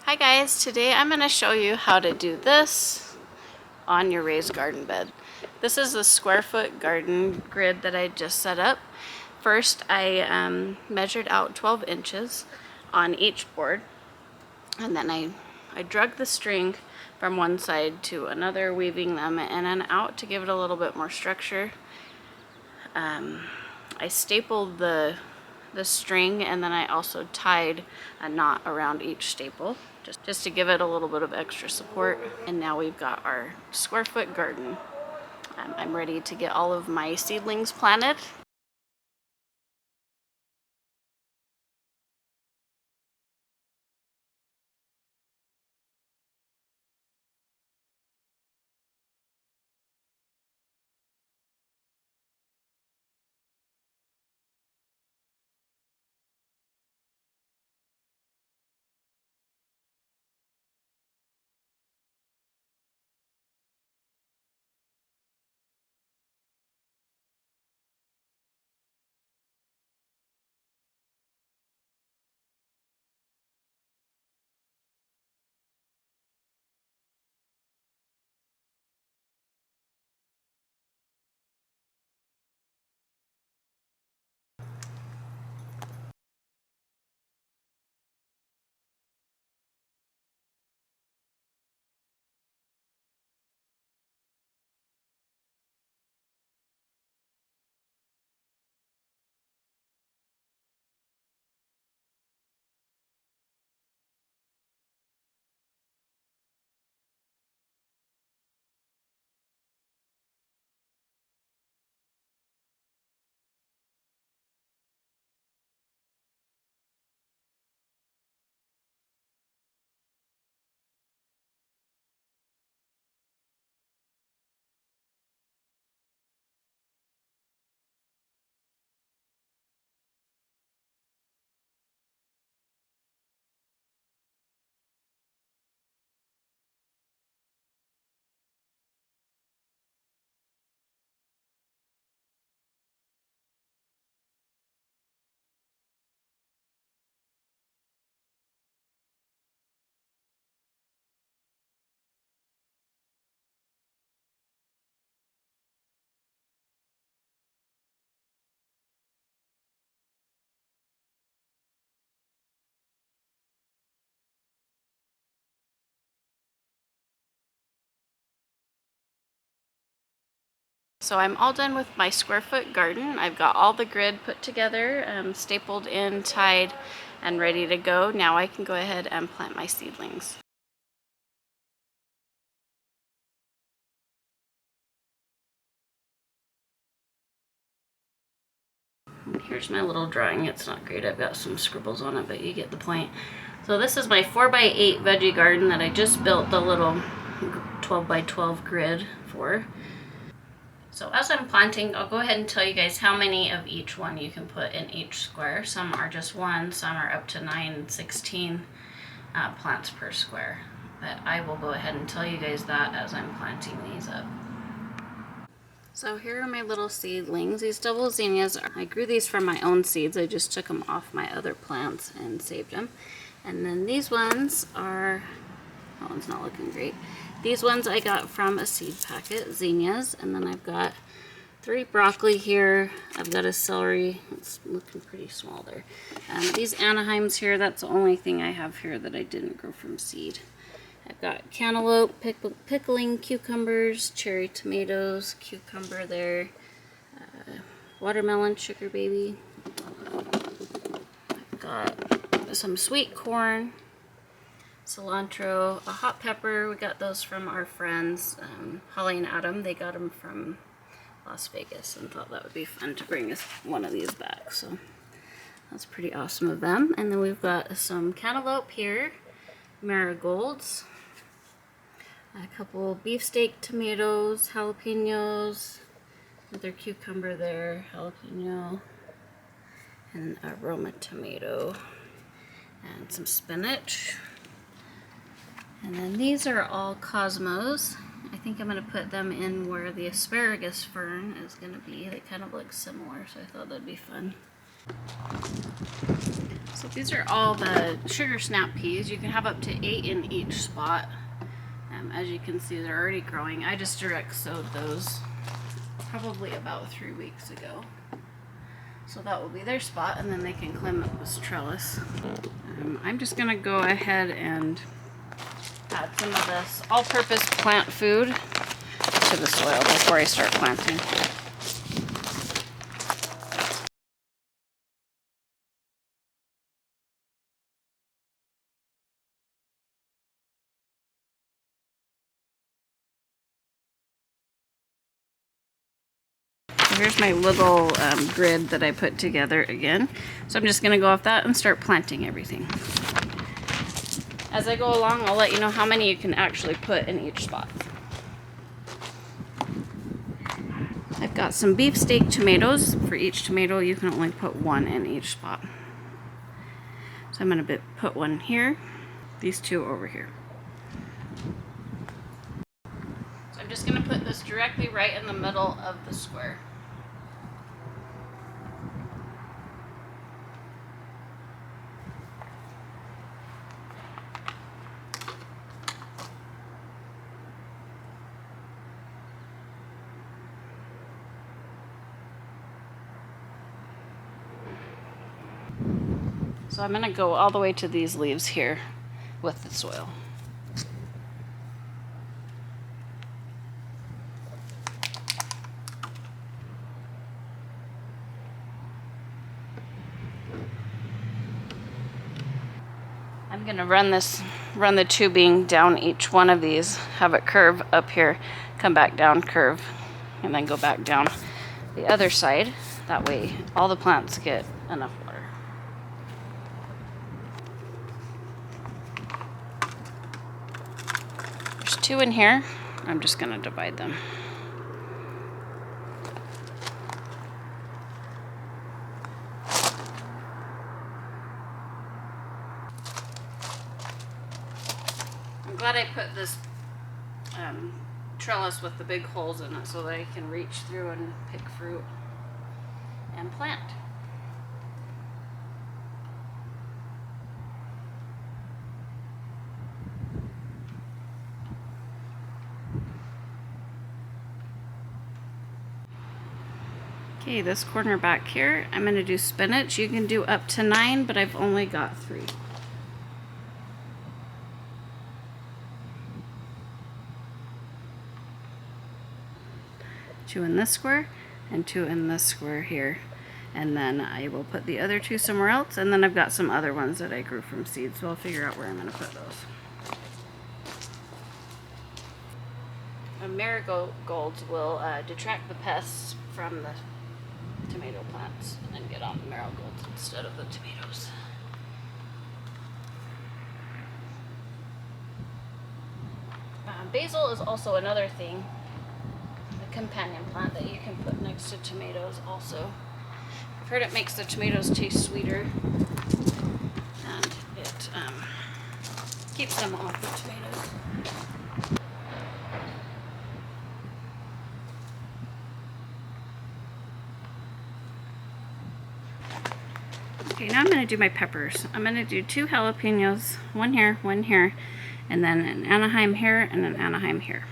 Hi guys, today I'm going to show you how to do this on your raised garden bed. This is a square foot garden grid that I just set up. First I measured out 12 inches on each board, and then I drug the string from one side to another, weaving them in and out to give it a little bit more structure. I stapled the string, and then I also tied a knot around each staple just to give it a little bit of extra support. And now we've got our square foot garden. I'm ready to get all of my seedlings planted. So I'm all done with my square foot garden. I've got all the grid put together, stapled in, tied, and ready to go. Now I can go ahead and plant my seedlings. Here's my little drawing. It's not great. I've got some scribbles on it, but you get the point. So this is my 4x8 veggie garden that I just built the little 12x12 grid for. So as I'm planting, I'll go ahead and tell you guys how many of each one you can put in each square. Some are just one, some are up to 9, 16 plants per square. But I will go ahead and tell you guys that as I'm planting these up. So here are my little seedlings. These double zinnias, I grew these from my own seeds. I just took them off my other plants and saved them. And then these ones are, that one's not looking great. These ones I got from a seed packet, zinnias. And then I've got 3 broccoli here. I've got a celery. It's looking pretty small there. These Anaheims here, that's the only thing I have here that I didn't grow from seed. I've got cantaloupe, pickling cucumbers, cherry tomatoes, cucumber there, watermelon, sugar baby. I've got some sweet corn, cilantro, a hot pepper. We got those from our friends, Holly and Adam. They got them from Las Vegas and thought that would be fun to bring us one of these back. So that's pretty awesome of them. And then we've got some cantaloupe here, marigolds, a couple beefsteak tomatoes, jalapenos, another cucumber there, jalapeno, and a Roma tomato, and some spinach. And then these are all cosmos. I think I'm going to put them in where the asparagus fern is going to be. They kind of look similar, so I thought that'd be fun. So these are all the sugar snap peas. You can have up to 8 in each spot. As you can see, they're already growing. I just direct sowed those probably about 3 weeks ago. So that will be their spot, and then they can climb up this trellis. I'm just gonna go ahead and add some of this all-purpose plant food to the soil before I start planting. Here's my little grid that I put together again. So I'm just going to go off that and start planting everything. As I go along, I'll let you know how many you can actually put in each spot. I've got some beefsteak tomatoes. For each tomato, you can only put 1 in each spot. So I'm going to put 1 here, these 2 over here. So I'm just going to put this directly right in the middle of the square. So I'm going to go all the way to these leaves here with the soil. I'm going to run the tubing down each one of these, have it curve up here, come back down, curve, and then go back down the other side. That way all the plants get enough water. There's 2 in here. I'm just going to divide them. I'm glad I put this trellis with the big holes in it so that I can reach through and pick fruit and plant. Okay, this corner back here, I'm going to do spinach. You can do up to 9, but I've only got 3. Two in this square and 2 in this square here, and then I will put the other 2 somewhere else, and then I've got some other ones that I grew from seeds, so I'll figure out where I'm going to put those. Marigolds will detract the pests from the tomato plants and get on the marigolds instead of the tomatoes. Basil is also another thing, a companion plant that you can put next to tomatoes also. I've heard it makes the tomatoes taste sweeter, and it keeps them off the tomatoes. Okay, now I'm going to do my peppers. I'm going to do 2 jalapenos, 1 here, and then an Anaheim here and an Anaheim here.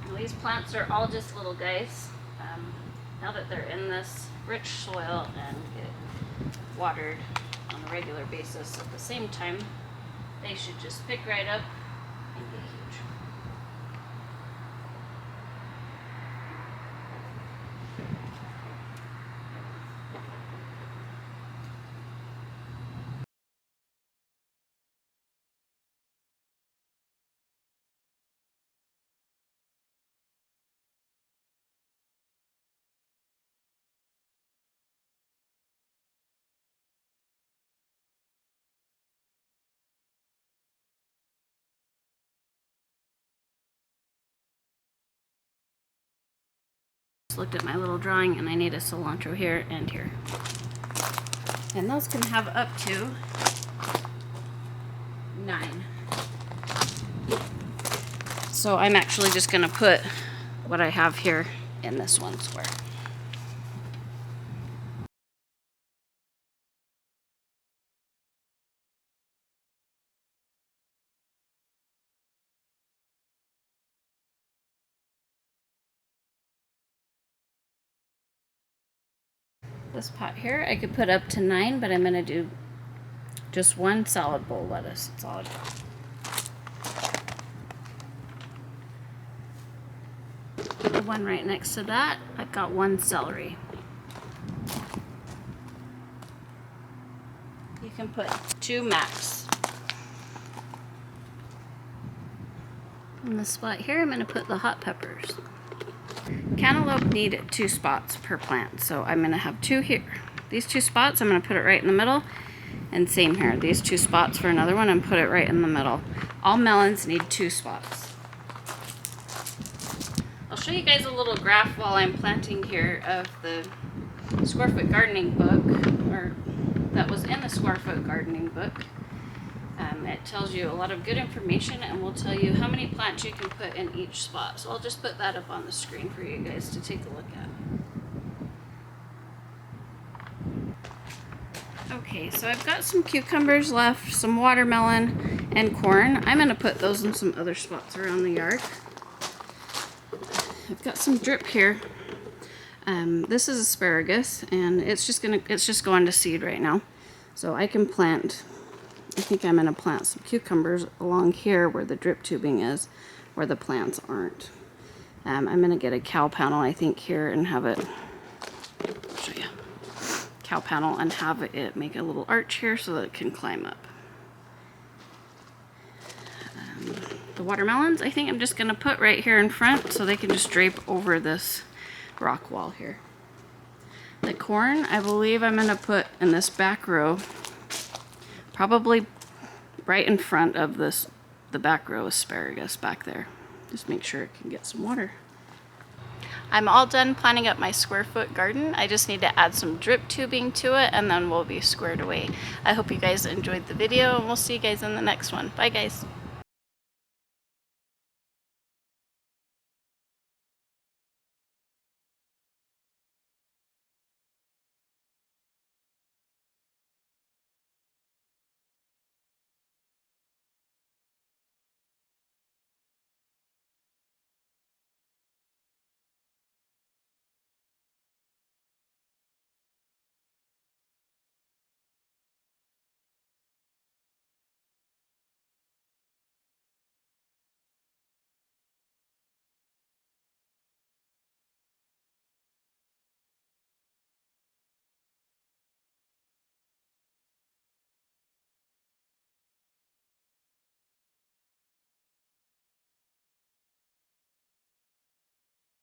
Well, these plants are all just little guys. Now that they're in this rich soil and get watered on a regular basis at the same time, they should just pick right up and get huge. looked at my little drawing and I need a cilantro here and here. And those can have up to 9. So I'm actually just going to put what I have here in this one square. This pot here, I could put up to 9, but I'm going to do just 1 salad bowl lettuce. That's all I got. The one right next to that, I've got 1 celery. You can put 2 max. In this spot here, I'm going to put the hot peppers. Cantaloupe need 2 spots per plant, so I'm going to have 2 here. These 2 spots, I'm going to put it right in the middle, and same here. These 2 spots for another one, and put it right in the middle. All melons need 2 spots. I'll show you guys a little graph while I'm planting here of the Square Foot Gardening book, or that was in the Square Foot Gardening book. It tells you a lot of good information and will tell you how many plants you can put in each spot. So I'll just put that up on the screen for you guys to take a look at. Okay, so I've got some cucumbers left, some watermelon, and corn. I'm going to put those in some other spots around the yard. I've got some drip here. This is asparagus, and it's just going to seed right now. So I can plant. I think I'm going to plant some cucumbers along here where the drip tubing is, where the plants aren't. I'm going to get a cow panel, I think, here and have it, I'll show you, cow panel, and have it make a little arch here so that it can climb up. The watermelons, I think I'm just going to put right here in front so they can just drape over this rock wall here. The corn, I believe I'm going to put in this back row, probably right in front of the back row asparagus back there. Just make sure it can get some water. I'm all done planting up my square foot garden. I just need to add some drip tubing to it and then we'll be squared away. I hope you guys enjoyed the video and we'll see you guys in the next one. Bye guys.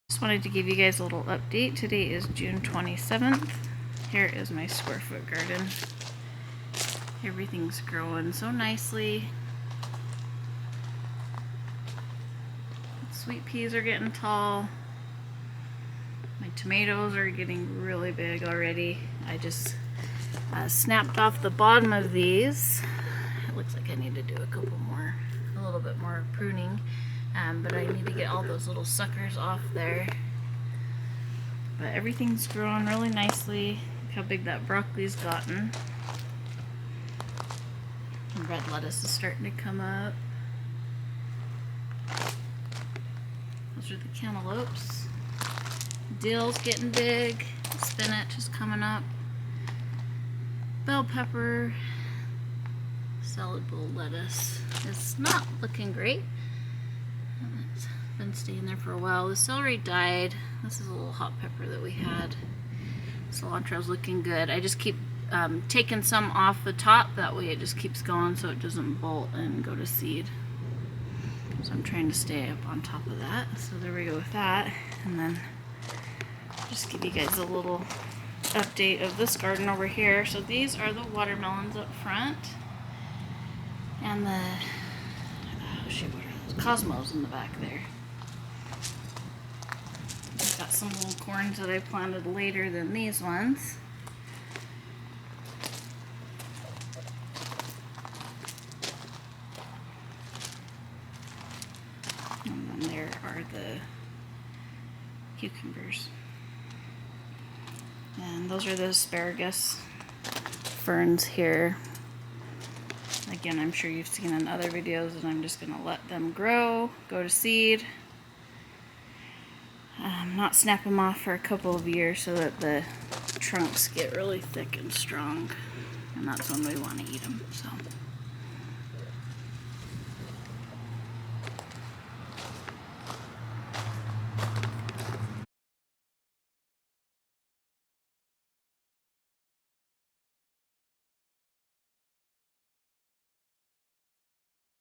Just wanted to give you guys a little update. Today is June 27th. Here is my square foot garden. Everything's growing so nicely. Sweet peas are getting tall. My tomatoes are getting really big already. I just snapped off the bottom of these. It looks like I need to do a little bit more pruning. But I need to get all those little suckers off there. But everything's growing really nicely. Look how big that broccoli's gotten. And red lettuce is starting to come up. Those are the cantaloupes. Dill's getting big. Spinach is coming up. Bell pepper. Salad bowl lettuce. It's not looking great. It's been staying there for a while. The celery died. This is a little hot pepper that we had. Cilantro's looking good. I just keep taking some off the top. That way it just keeps going so it doesn't bolt and go to seed. So I'm trying to stay up on top of that. So there we go with that. And then just give you guys a little update of this garden over here. So these are the watermelons up front. And the, oh shoot, what are those? Cosmos in the back there. Got some little corns that I planted later than these ones. And then there are the cucumbers. And those are the asparagus ferns here. Again, I'm sure you've seen in other videos, and I'm just gonna let them grow, go to seed. Not snap them off for a couple of years so that the trunks get really thick and strong, and that's when we want to eat them. So.